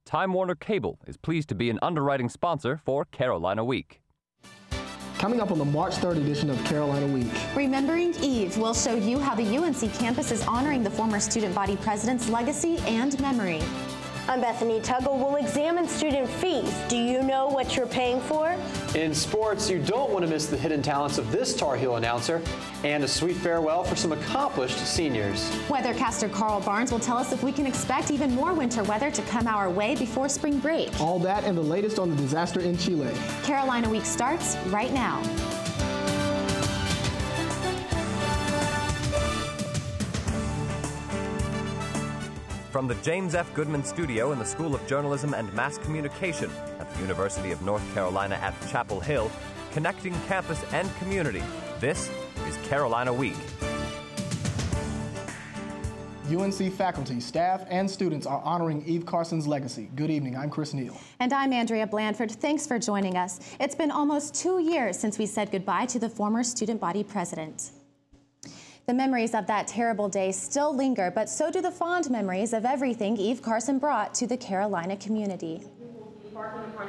Time Warner Cable is pleased to be an underwriting sponsor for Carolina Week. Coming up on the March 3rd edition of Carolina Week. Remembering Eve will show you how the UNC campus is honoring the former student body president's legacy and memory. I'm Bethany Tuggle. We'll examine student fees. Do you know what you're paying for? In sports, you don't want to miss the hidden talents of this Tar Heel announcer, and a sweet farewell for some accomplished seniors. Weathercaster Carl Barnes will tell us if we can expect even more winter weather to come our way before spring break. All that and the latest on the disaster in Chile. Carolina Week starts right now. From the James F. Goodman Studio in the School of Journalism and Mass Communication at the University of North Carolina at Chapel Hill, connecting campus and community, this is Carolina Week. UNC faculty, staff, and students are honoring Eve Carson's legacy. Good evening, I'm Chris Neal. And I'm Andrea Blandford. Thanks for joining us. It's been almost 2 years since we said goodbye to the former student body president. The memories of that terrible day still linger, but so do the fond memories of everything Eve Carson brought to the Carolina community.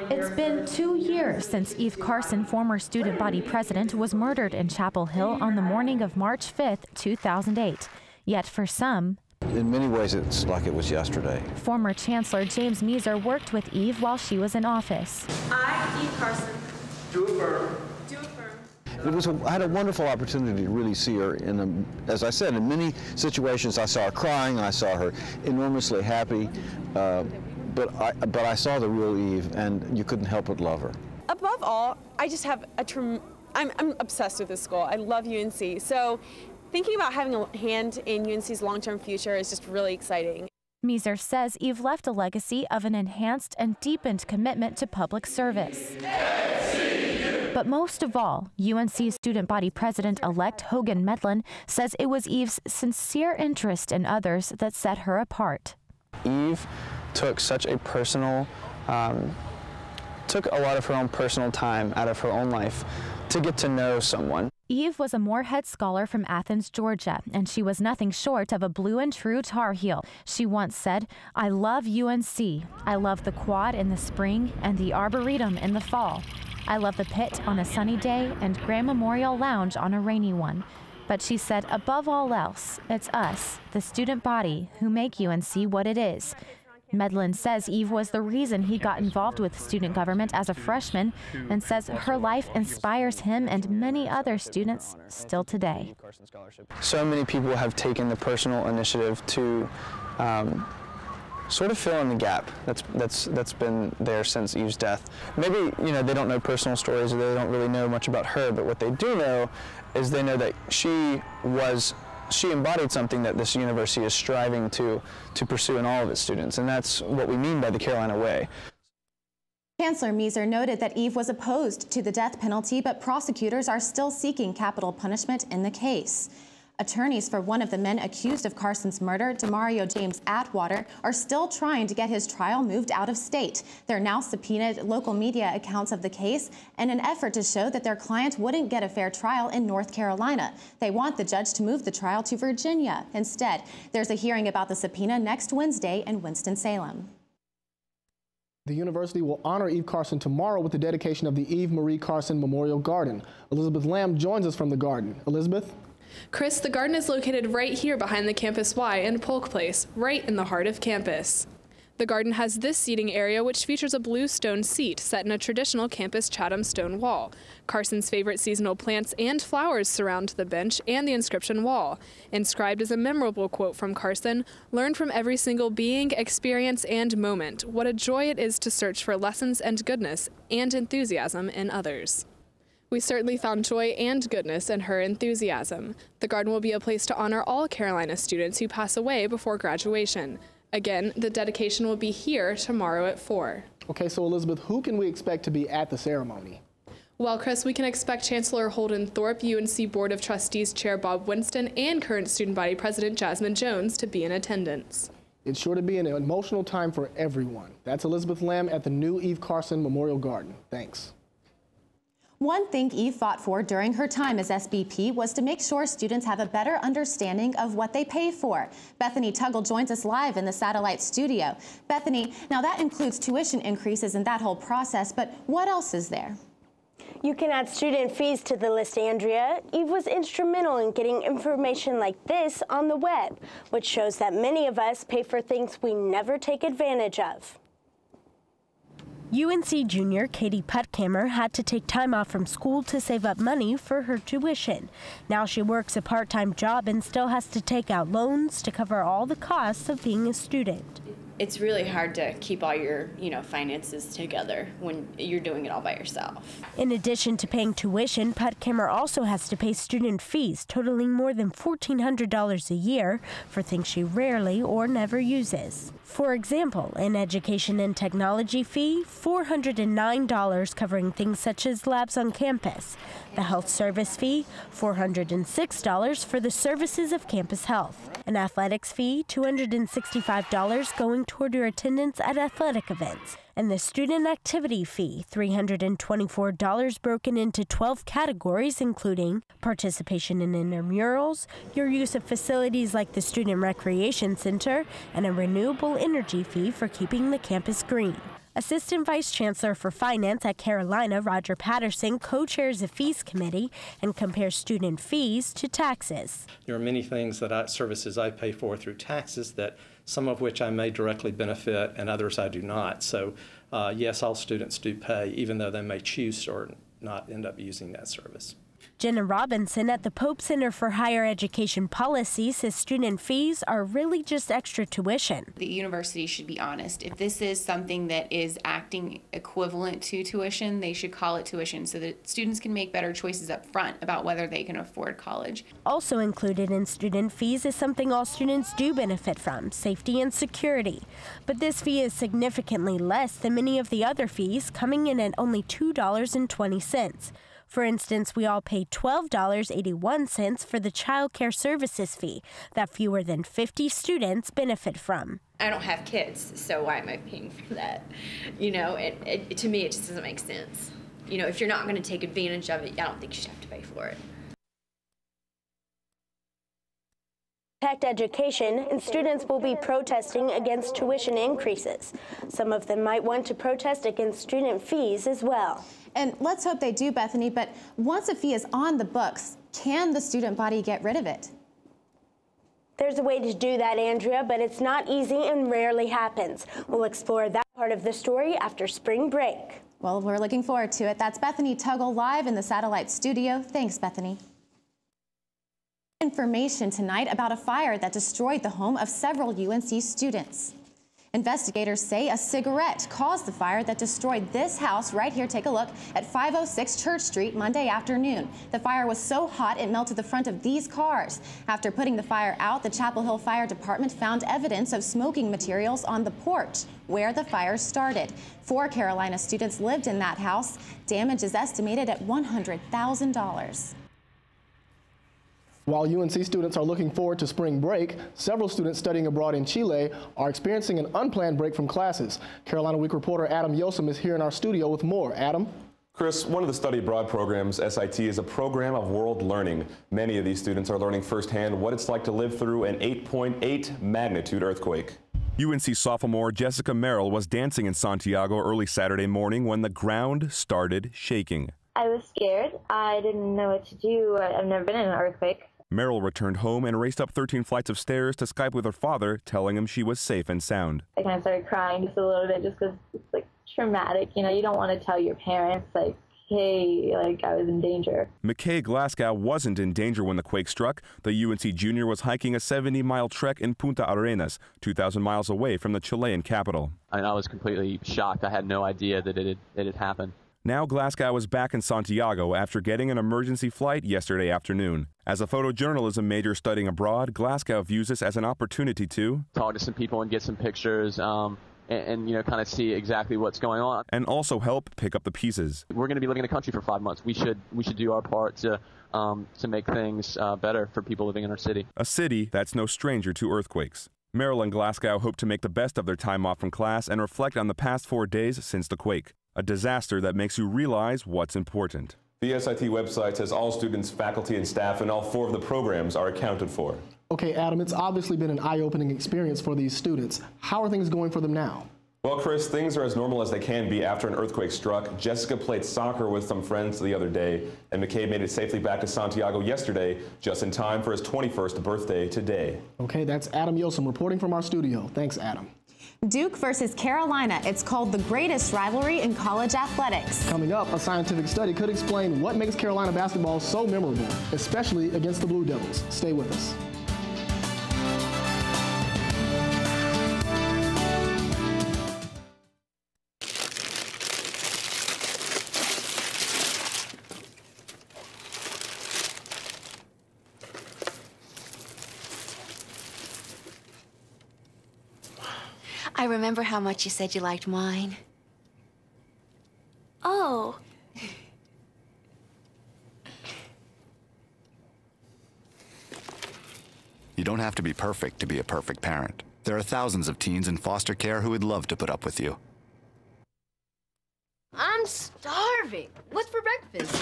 It's been 2 years since Eve Carson, former student body president, was murdered in Chapel Hill on the morning of March 5th, 2008. Yet for some, in many ways, it's like it was yesterday. Former Chancellor James Measer worked with Eve while she was in office. I, Eve Carson, do affirm. I had a wonderful opportunity to really see her as I said, in many situations I saw her crying, I saw her enormously happy, but I saw the real Eve, and you couldn't help but love her. Above all, I just have I'm obsessed with this school. I love UNC, so thinking about having a hand in UNC's long-term future is just really exciting. Measer says Eve left a legacy of an enhanced and deepened commitment to public service. But most of all, UNC student body president-elect Hogan Medlin says it was Eve's sincere interest in others that set her apart. Eve took such a personal, took a lot of her own personal time out of her own life to get to know someone. Eve was a Moorhead scholar from Athens, Georgia, and she was nothing short of a blue and true Tar Heel. She once said, "I love UNC. I love the quad in the spring and the arboretum in the fall. I love the pit on a sunny day and Graham Memorial Lounge on a rainy one." But she said, above all else, it's us, the student body, who make UNC what it is. Medlin says Eve was the reason he got involved with student government as a freshman, and says her life inspires him and many other students still today. So many people have taken the personal initiative to sort of fill in the gap that's been there since Eve's death. Maybe, they don't know personal stories, or they don't really know much about her, but what they do know is they know that she embodied something that this university is striving to pursue in all of its students, and that's what we mean by the Carolina Way. Chancellor Measer noted that Eve was opposed to the death penalty, but prosecutors are still seeking capital punishment in the case. Attorneys for one of the men accused of Carson's murder, Demario James Atwater, are still trying to get his trial moved out of state. They're now subpoenaed local media accounts of the case in an effort to show that their client wouldn't get a fair trial in North Carolina. They want the judge to move the trial to Virginia. Instead, there's a hearing about the subpoena next Wednesday in Winston-Salem. The university will honor Eve Carson tomorrow with the dedication of the Eve Marie Carson Memorial Garden. Elizabeth Lamb joins us from the garden. Elizabeth? Chris, the garden is located right here behind the Campus Y in Polk Place, right in the heart of campus. The garden has this seating area, which features a blue stone seat set in a traditional campus Chatham stone wall. Carson's favorite seasonal plants and flowers surround the bench and the inscription wall. Inscribed is a memorable quote from Carson: "Learn from every single being, experience, and moment. What a joy it is to search for lessons and goodness and enthusiasm in others." We certainly found joy and goodness in her enthusiasm. The garden will be a place to honor all Carolina students who pass away before graduation. Again, the dedication will be here tomorrow at 4. Okay, so Elizabeth, who can we expect to be at the ceremony? Well, Chris, we can expect Chancellor Holden Thorpe, UNC Board of Trustees Chair Bob Winston, and current student body president Jasmine Jones to be in attendance. It's sure to be an emotional time for everyone. That's Elizabeth Lamb at the new Eve Carson Memorial Garden. Thanks. One thing Eve fought for during her time as SBP was to make sure students have a better understanding of what they pay for. Bethany Tuggle joins us live in the satellite studio. Bethany, now that includes tuition increases and that whole process, but what else is there? You can add student fees to the list, Andrea. Eve was instrumental in getting information like this on the web, which shows that many of us pay for things we never take advantage of. UNC junior Katie Puttkammer had to take time off from school to save up money for her tuition. Now she works a part-time job and still has to take out loans to cover all the costs of being a student. It's really hard to keep all your, finances together when you're doing it all by yourself. In addition to paying tuition, Puttkammer also has to pay student fees totaling more than $1,400 a year for things she rarely or never uses. For example, an education and technology fee, $409 covering things such as labs on campus. The health service fee, $406 for the services of campus health. An athletics fee, $265 going toward your attendance at athletic events. And the student activity fee, $324 broken into 12 categories, including participation in intramurals, your use of facilities like the Student Recreation Center, and a renewable energy fee for keeping the campus green. Assistant Vice Chancellor for Finance at Carolina, Roger Patterson, co-chairs the fees committee and compares student fees to taxes. There are many things services I pay for through taxes that some of which I may directly benefit and others I do not. So yes, all students do pay, even though they may choose or not end up using that service. Jenna Robinson at the Pope Center for Higher Education Policy says student fees are really just extra tuition. The university should be honest. If this is something that is acting equivalent to tuition, they should call it tuition so that students can make better choices up front about whether they can afford college. Also included in student fees is something all students do benefit from, safety and security. But this fee is significantly less than many of the other fees, coming in at only $2.20. For instance, we all pay $12.81 for the child care services fee that fewer than 50 students benefit from. I don't have kids, so why am I paying for that? To me, it just doesn't make sense. If you're not going to take advantage of it, I don't think you should have to pay for it. Protect education, and students will be protesting against tuition increases. Some of them might want to protest against student fees as well. And let's hope they do, Bethany, but once a fee is on the books, can the student body get rid of it? There's a way to do that, Andrea, but it's not easy and rarely happens. We'll explore that part of the story after spring break. Well, we're looking forward to it. That's Bethany Tuggle live in the satellite studio. Thanks, Bethany. Information tonight about a fire that destroyed the home of several UNC students. Investigators say a cigarette caused the fire that destroyed this house right here. Take a look at 506 Church Street Monday afternoon. The fire was so hot it melted the front of these cars. After putting the fire out, the Chapel Hill Fire Department found evidence of smoking materials on the porch where the fire started. 4 Carolina students lived in that house. Damage is estimated at $100,000. While UNC students are looking forward to spring break, several students studying abroad in Chile are experiencing an unplanned break from classes. Carolina Week reporter Adam Yosem is here in our studio with more. Adam? Chris, one of the study abroad programs, SIT, is a program of world learning. Many of these students are learning firsthand what it's like to live through an 8.8 magnitude earthquake. UNC sophomore Jessica Merrill was dancing in Santiago early Saturday morning when the ground started shaking. I was scared. I didn't know what to do. I've never been in an earthquake. Merrill returned home and raced up 13 flights of stairs to Skype with her father, telling him she was safe and sound. I kind of started crying just a little bit just because it's traumatic. You don't want to tell your parents, hey, I was in danger. McKay Glasgow wasn't in danger when the quake struck. The UNC junior was hiking a 70-mile trek in Punta Arenas, 2,000 miles away from the Chilean capital. I was completely shocked. I had no idea that it had happened. Now Glasgow is back in Santiago after getting an emergency flight yesterday afternoon. As a photojournalism major studying abroad, Glasgow views this as an opportunity to talk to some people and get some pictures and kind of see exactly what's going on. And also help pick up the pieces. We're going to be living in the country for 5 months. We should do our part to make things better for people living in our city. A city that's no stranger to earthquakes. Merrill and Glasgow hope to make the best of their time off from class and reflect on the past 4 days since the quake. A disaster that makes you realize what's important. The SIT website says all students, faculty, and staff in all 4 of the programs are accounted for. Okay, Adam, it's obviously been an eye-opening experience for these students. How are things going for them now? Well, Chris, things are as normal as they can be after an earthquake struck. Jessica played soccer with some friends the other day, and McCabe made it safely back to Santiago yesterday, just in time for his 21st birthday today. Okay, that's Adam Yosem reporting from our studio. Thanks, Adam. Duke versus Carolina. It's called the greatest rivalry in college athletics. Coming up, a scientific study could explain what makes Carolina basketball so memorable, especially against the Blue Devils. Stay with us. I remember how much you said you liked wine. Oh. You don't have to be perfect to be a perfect parent. There are thousands of teens in foster care who would love to put up with you. I'm starving. What's for breakfast?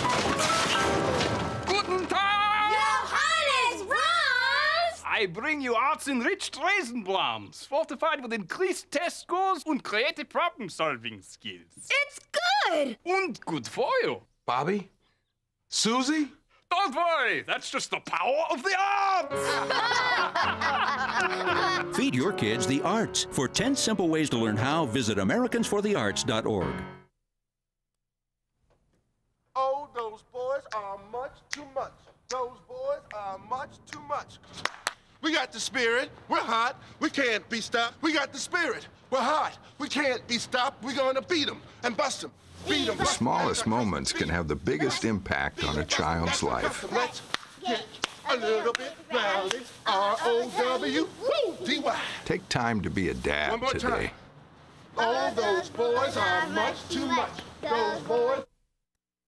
Guten Tag! Johannes, Ross! I bring you arts-enriched Raisinblums, fortified with increased test scores and creative problem-solving skills. It's good! And good for you. Bobby? Susie? Don't worry, that's just the power of the arts! Feed your kids the arts. For 10 simple ways to learn how, visit AmericansForTheArts.org. Oh, those boys are much too much. Those boys are much too much. We got the spirit. We're hot. We can't be stopped. We got the spirit. We're hot. We can't be stopped. We're going to beat them and bust them. Beat them. The smallest moments can have the biggest impact on a child's life. Let's get a little bit rowdy. R-O-W-D-Y. Take time to be a dad today. Oh, those boys are much too much. Those boys